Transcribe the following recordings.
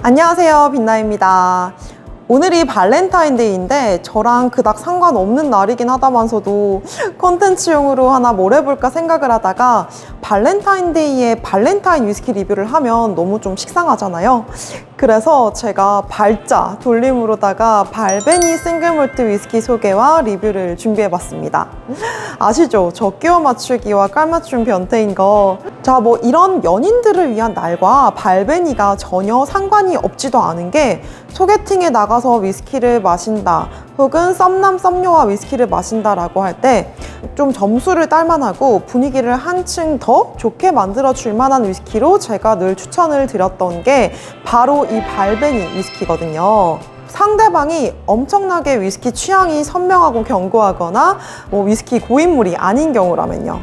안녕하세요, 빛나입니다. 오늘이 발렌타인데이인데 저랑 그닥 상관없는 날이긴 하다면서도 컨텐츠용으로 하나 뭘 해볼까 생각을 하다가 발렌타인데이에 발렌타인 위스키 리뷰를 하면 너무 좀 식상하잖아요. 그래서 제가 발자 돌림으로다가 발베니 싱글몰트 위스키 소개와 리뷰를 준비해봤습니다. 아시죠? 저 끼워 맞추기와 깔맞춤 변태인 거. 자, 뭐 이런 연인들을 위한 날과 발베니가 전혀 상관이 없지도 않은 게 소개팅에 나가서 위스키를 마신다 혹은 썸남 썸녀와 위스키를 마신다라고 할 때 좀 점수를 딸만하고 분위기를 한층 더 좋게 만들어 줄 만한 위스키로 제가 늘 추천을 드렸던 게 바로 이 발베니 위스키거든요. 상대방이 엄청나게 위스키 취향이 선명하고 견고하거나 위스키 고인물이 아닌 경우라면요.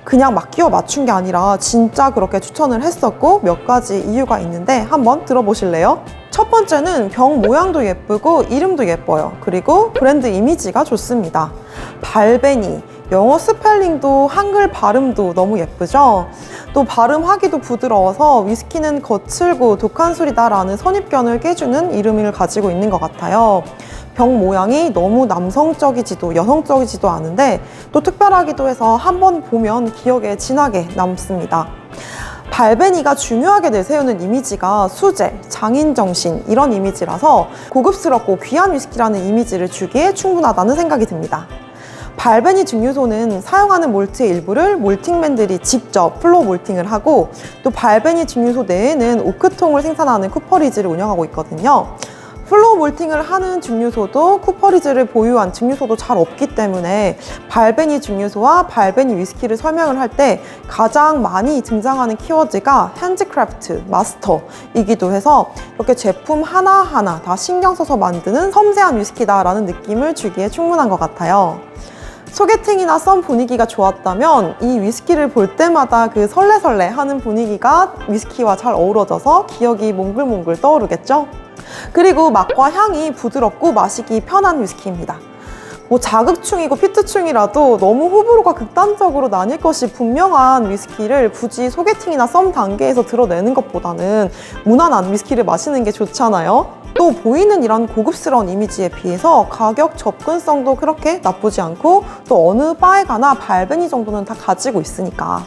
그냥 막 끼워 맞춘 게 아니라 진짜 그렇게 추천을 했었고 몇 가지 이유가 있는데 한번 들어보실래요? 첫 번째는 병 모양도 예쁘고 이름도 예뻐요. 그리고 브랜드 이미지가 좋습니다. 발베니, 영어 스펠링도 한글 발음도 너무 예쁘죠? 또 발음하기도 부드러워서 위스키는 거칠고 독한 술이다라는 선입견을 깨주는 이름을 가지고 있는 것 같아요. 병 모양이 너무 남성적이지도 여성적이지도 않은데 또 특별하기도 해서 한번 보면 기억에 진하게 남습니다. 발베니가 중요하게 내세우는 이미지가 수제, 장인정신 이런 이미지라서 고급스럽고 귀한 위스키라는 이미지를 주기에 충분하다는 생각이 듭니다. 발베니 증류소는 사용하는 몰트의 일부를 몰팅맨들이 직접 플로우 몰팅을 하고 또 발베니 증류소 내에는 오크통을 생산하는 쿠퍼리지를 운영하고 있거든요. 플로우 몰팅을 하는 증류소도 쿠퍼리지를 보유한 증류소도 잘 없기 때문에 발베니 증류소와 발베니 위스키를 설명을 할 때 가장 많이 등장하는 키워드가 핸즈크래프트, 마스터이기도 해서 이렇게 제품 하나하나 다 신경 써서 만드는 섬세한 위스키다라는 느낌을 주기에 충분한 것 같아요. 소개팅이나 썸 분위기가 좋았다면 이 위스키를 볼 때마다 그 설레설레 하는 분위기가 위스키와 잘 어우러져서 기억이 몽글몽글 떠오르겠죠? 그리고 맛과 향이 부드럽고 마시기 편한 위스키입니다. 자극충이고 피트충이라도 너무 호불호가 극단적으로 나뉠 것이 분명한 위스키를 굳이 소개팅이나 썸 단계에서 드러내는 것보다는 무난한 위스키를 마시는 게 좋잖아요. 또 보이는 이런 고급스러운 이미지에 비해서 가격 접근성도 그렇게 나쁘지 않고 또 어느 바에 가나 발베니 정도는 다 가지고 있으니까.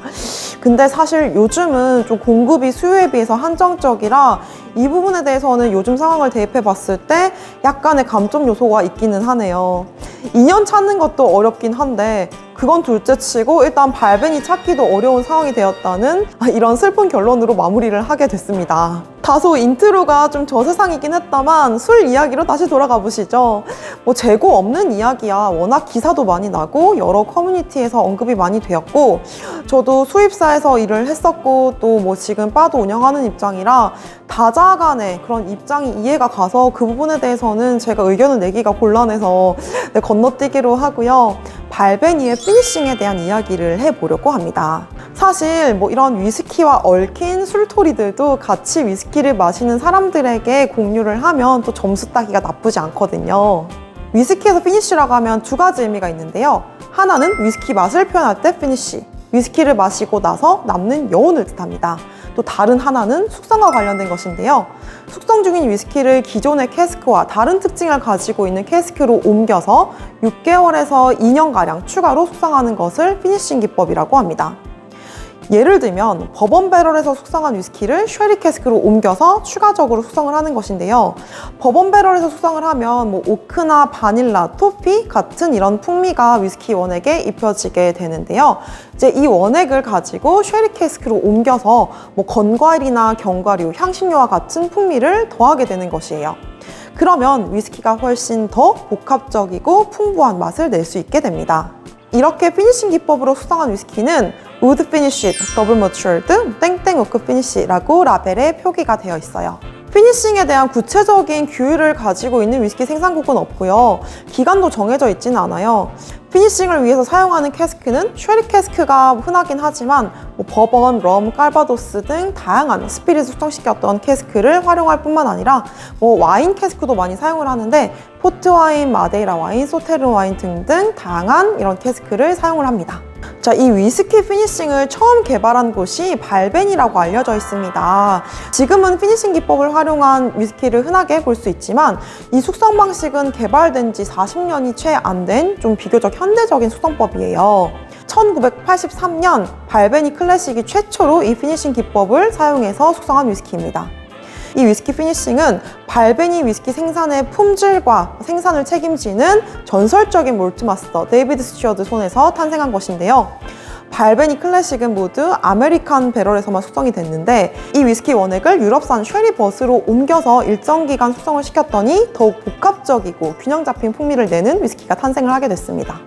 근데 사실 요즘은 좀 공급이 수요에 비해서 한정적이라 이 부분에 대해서는 요즘 상황을 대입해 봤을 때 약간의 감점 요소가 있기는 하네요. 2년 찾는 것도 어렵긴 한데 그건 둘째치고 일단 발베니 찾기도 어려운 상황이 되었다는 이런 슬픈 결론으로 마무리를 하게 됐습니다. 다소 인트로가 좀 저세상이긴 했다만 술 이야기로 다시 돌아가 보시죠. 재고 없는 이야기야. 워낙 기사도 많이 나고 여러 커뮤니티에서 언급이 많이 되었고 저도 수입사에서 일을 했었고 또 지금 바도 운영하는 입장이라 다자간의 그런 입장이 이해가 가서 그 부분에 대해서는 제가 의견을 내기가 곤란해서 건너뛰기로 하고요. 발베니의 피니싱에 대한 이야기를 해보려고 합니다. 사실 이런 위스키와 얽힌 술토리들도 같이 위스키를 마시는 사람들에게 공유를 하면 또 점수 따기가 나쁘지 않거든요. 위스키에서 피니쉬라고 하면 두 가지 의미가 있는데요. 하나는 위스키 맛을 표현할 때 피니쉬, 위스키를 마시고 나서 남는 여운을 뜻합니다. 또 다른 하나는 숙성과 관련된 것인데요. 숙성 중인 위스키를 기존의 캐스크와 다른 특징을 가지고 있는 캐스크로 옮겨서 6개월에서 2년가량 추가로 숙성하는 것을 피니싱 기법이라고 합니다. 예를 들면 버번 배럴에서 숙성한 위스키를 쉐리 캐스크로 옮겨서 추가적으로 숙성을 하는 것인데요. 버번 배럴에서 숙성을 하면 오크나 바닐라, 토피 같은 이런 풍미가 위스키 원액에 입혀지게 되는데요. 이제 이 원액을 가지고 쉐리 캐스크로 옮겨서 건과일이나 견과류, 향신료와 같은 풍미를 더하게 되는 것이에요. 그러면 위스키가 훨씬 더 복합적이고 풍부한 맛을 낼 수 있게 됩니다. 이렇게 피니싱 기법으로 숙성한 위스키는 우드 피니쉬, 더블 머추얼드, 땡땡 오크 피니쉬라고 라벨에 표기가 되어 있어요. 피니싱에 대한 구체적인 규율을 가지고 있는 위스키 생산국은 없고요. 기간도 정해져 있지는 않아요. 피니싱을 위해서 사용하는 캐스크는 쉐리 캐스크가 흔하긴 하지만 버번, 럼, 칼바도스 등 다양한 스피릿 숙성시켰던 캐스크를 활용할 뿐만 아니라 와인 캐스크도 많이 사용을 하는데 포트 와인, 마데이라 와인, 소테르 와인 등등 다양한 이런 캐스크를 사용을 합니다. 자, 이 위스키 피니싱을 처음 개발한 곳이 발벤이라고 알려져 있습니다. 지금은 피니싱 기법을 활용한 위스키를 흔하게 볼 수 있지만 이 숙성 방식은 개발된 지 40년이 채 안 된 좀 비교적 현대적인 숙성법이에요. 1983년 발베니 클래식이 최초로 이 피니싱 기법을 사용해서 숙성한 위스키입니다. 이 위스키 피니싱은 발베니 위스키 생산의 품질과 생산을 책임지는 전설적인 몰트마스터 데이비드 스튜어드 손에서 탄생한 것인데요. 발베니 클래식은 모두 아메리칸 배럴에서만 숙성이 됐는데 이 위스키 원액을 유럽산 쉐리벗으로 옮겨서 일정 기간 숙성을 시켰더니 더욱 복합적이고 균형 잡힌 풍미를 내는 위스키가 탄생을 하게 됐습니다.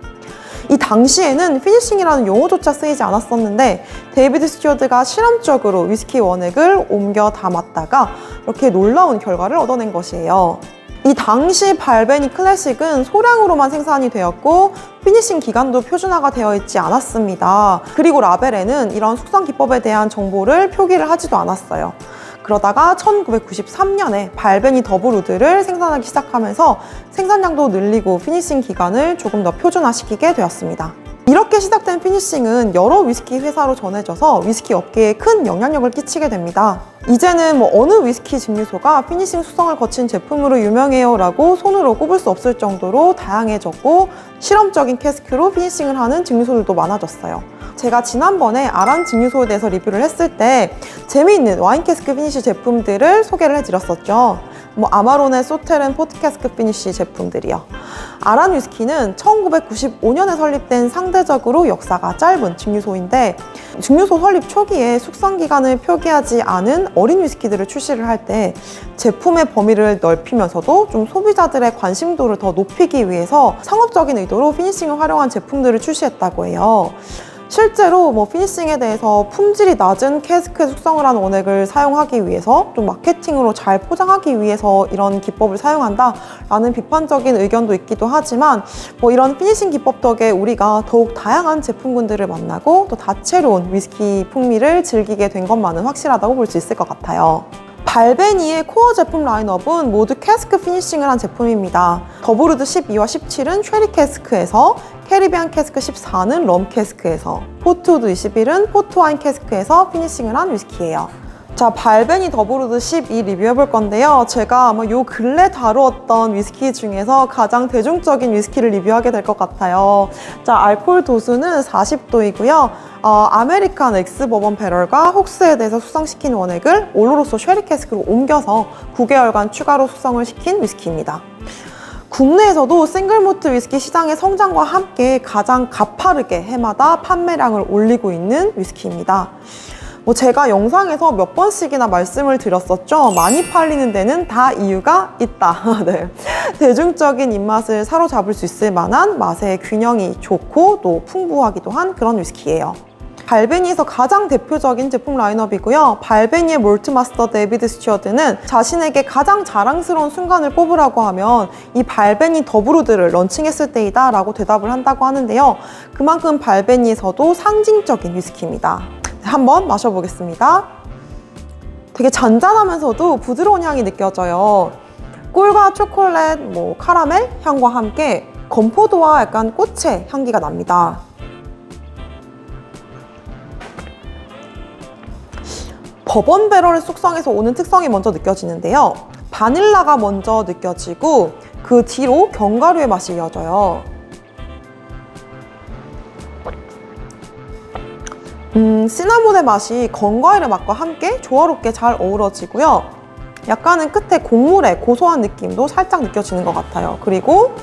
이 당시에는 피니싱이라는 용어조차 쓰이지 않았었는데 데이비드 스튜어드가 실험적으로 위스키 원액을 옮겨 담았다가 이렇게 놀라운 결과를 얻어낸 것이에요. 이 당시 발베니 클래식은 소량으로만 생산이 되었고 피니싱 기간도 표준화가 되어 있지 않았습니다. 그리고 라벨에는 이런 숙성 기법에 대한 정보를 표기를 하지도 않았어요. 그러다가 1993년에 발베니 더블우드를 생산하기 시작하면서 생산량도 늘리고 피니싱 기간을 조금 더 표준화시키게 되었습니다. 이렇게 시작된 피니싱은 여러 위스키 회사로 전해져서 위스키 업계에 큰 영향력을 끼치게 됩니다. 이제는 어느 위스키 증류소가 피니싱 숙성을 거친 제품으로 유명해요 라고 손으로 꼽을 수 없을 정도로 다양해졌고 실험적인 캐스크로 피니싱을 하는 증류소들도 많아졌어요. 제가 지난번에 아란 증류소에 대해서 리뷰를 했을 때 재미있는 와인 캐스크 피니쉬 제품들을 소개를 해드렸었죠. 아마론의 소테른 포트 캐스크 피니쉬 제품들이요. 아란 위스키는 1995년에 설립된 상대적으로 역사가 짧은 증류소인데 증류소 설립 초기에 숙성 기간을 표기하지 않은 어린 위스키들을 출시를 할 때 제품의 범위를 넓히면서도 좀 소비자들의 관심도를 더 높이기 위해서 상업적인 의도로 피니싱을 활용한 제품들을 출시했다고 해요. 실제로 피니싱에 대해서 품질이 낮은 캐스크에 숙성을 한 원액을 사용하기 위해서 좀 마케팅으로 잘 포장하기 위해서 이런 기법을 사용한다라는 비판적인 의견도 있기도 하지만 이런 피니싱 기법 덕에 우리가 더욱 다양한 제품군들을 만나고 또 다채로운 위스키 풍미를 즐기게 된 것만은 확실하다고 볼 수 있을 것 같아요. 발베니의 코어 제품 라인업은 모두 캐스크 피니싱을 한 제품입니다. 더블우드 12와 17은 쉐리 캐스크에서, 캐리비안 캐스크 14는 럼 캐스크에서, 포트우드 21은 포트와인 캐스크에서 피니싱을 한 위스키예요. 자, 발베니 더블우드 12 리뷰해볼 건데요. 제가 아마 요 근래 다루었던 위스키 중에서 가장 대중적인 위스키를 리뷰하게 될 것 같아요. 자, 알코올 도수는 40도이고요. 아메리칸 엑스 버번 배럴과 혹스에 대해서 숙성시킨 원액을 올로로소 쉐리 캐스크로 옮겨서 9개월간 추가로 숙성을 시킨 위스키입니다. 국내에서도 싱글모트 위스키 시장의 성장과 함께 가장 가파르게 해마다 판매량을 올리고 있는 위스키입니다. 제가 영상에서 몇 번씩이나 말씀을 드렸었죠. 많이 팔리는 데는 다 이유가 있다. 네. 대중적인 입맛을 사로잡을 수 있을 만한 맛의 균형이 좋고 또 풍부하기도 한 그런 위스키예요. 발베니에서 가장 대표적인 제품 라인업이고요. 발베니의 몰트마스터 데이비드 스튜어드는 자신에게 가장 자랑스러운 순간을 꼽으라고 하면 이 발베니 더블우드를 런칭했을 때이다 라고 대답을 한다고 하는데요. 그만큼 발베니에서도 상징적인 위스키입니다. 한번 마셔보겠습니다. 되게 잔잔하면서도 부드러운 향이 느껴져요. 꿀과 초콜릿, 카라멜 향과 함께 건포도와 약간 꽃의 향기가 납니다. 버번 배럴을 숙성해서 오는 특성이 먼저 느껴지는데요. 바닐라가 먼저 느껴지고 그 뒤로 견과류의 맛이 이어져요. 시나몬의 맛이 건과일의 맛과 함께 조화롭게 잘 어우러지고요. 약간은 끝에 곡물의 고소한 느낌도 살짝 느껴지는 것 같아요. 그리고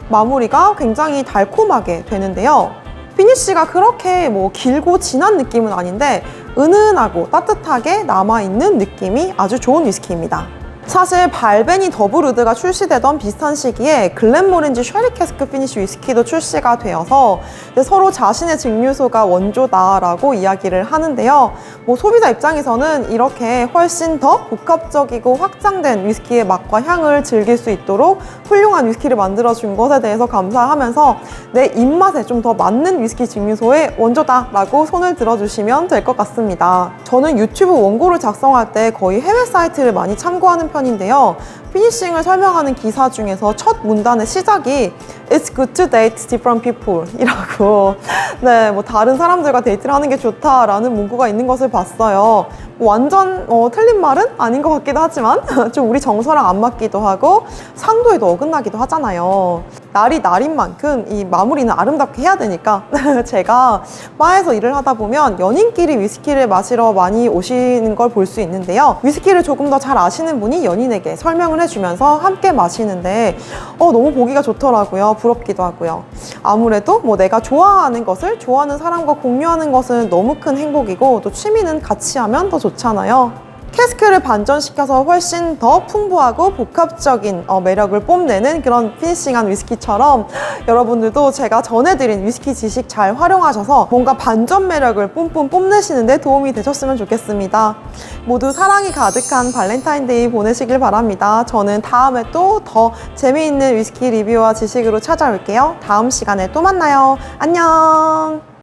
마무리가 굉장히 달콤하게 되는데요. 피니쉬가 그렇게 길고 진한 느낌은 아닌데 은은하고 따뜻하게 남아있는 느낌이 아주 좋은 위스키입니다. 사실 발베니 더블우드가 출시되던 비슷한 시기에 글렌모렌지 쉐리 캐스크 피니쉬 위스키도 출시가 되어서 서로 자신의 증류소가 원조다라고 이야기를 하는데요. 소비자 입장에서는 이렇게 훨씬 더 복합적이고 확장된 위스키의 맛과 향을 즐길 수 있도록 훌륭한 위스키를 만들어준 것에 대해서 감사하면서 내 입맛에 좀 더 맞는 위스키 증류소의 원조다라고 손을 들어주시면 될 것 같습니다. 저는 유튜브 원고를 작성할 때 거의 해외 사이트를 많이 참고하는 편인데요. 피니싱을 설명하는 기사 중에서 첫 문단의 시작이 It's good to date different people 이라고 네, 뭐 다른 사람들과 데이트를 하는 게 좋다라는 문구가 있는 것을 봤어요. 완전 틀린 말은 아닌 것 같기도 하지만 좀 우리 정서랑 안 맞기도 하고 상도에도 어긋나기도 하잖아요. 날이 날인 만큼 이 마무리는 아름답게 해야 되니까 제가 바에서 일을 하다 보면 연인끼리 위스키를 마시러 많이 오시는 걸 볼 수 있는데요. 위스키를 조금 더 잘 아시는 분이 연인에게 설명을 해주면서 함께 마시는데 너무 보기가 좋더라고요. 부럽기도 하고요. 아무래도 뭐 내가 좋아하는 것을 좋아하는 사람과 공유하는 것은 너무 큰 행복이고 또 취미는 같이 하면 더 좋잖아요. 캐스크를 반전시켜서 훨씬 더 풍부하고 복합적인 매력을 뽐내는 그런 피니싱한 위스키처럼 여러분들도 제가 전해드린 위스키 지식 잘 활용하셔서 뭔가 반전 매력을 뿜뿜 뽐내시는 데 도움이 되셨으면 좋겠습니다. 모두 사랑이 가득한 발렌타인데이 보내시길 바랍니다. 저는 다음에 또 더 재미있는 위스키 리뷰와 지식으로 찾아올게요. 다음 시간에 또 만나요. 안녕!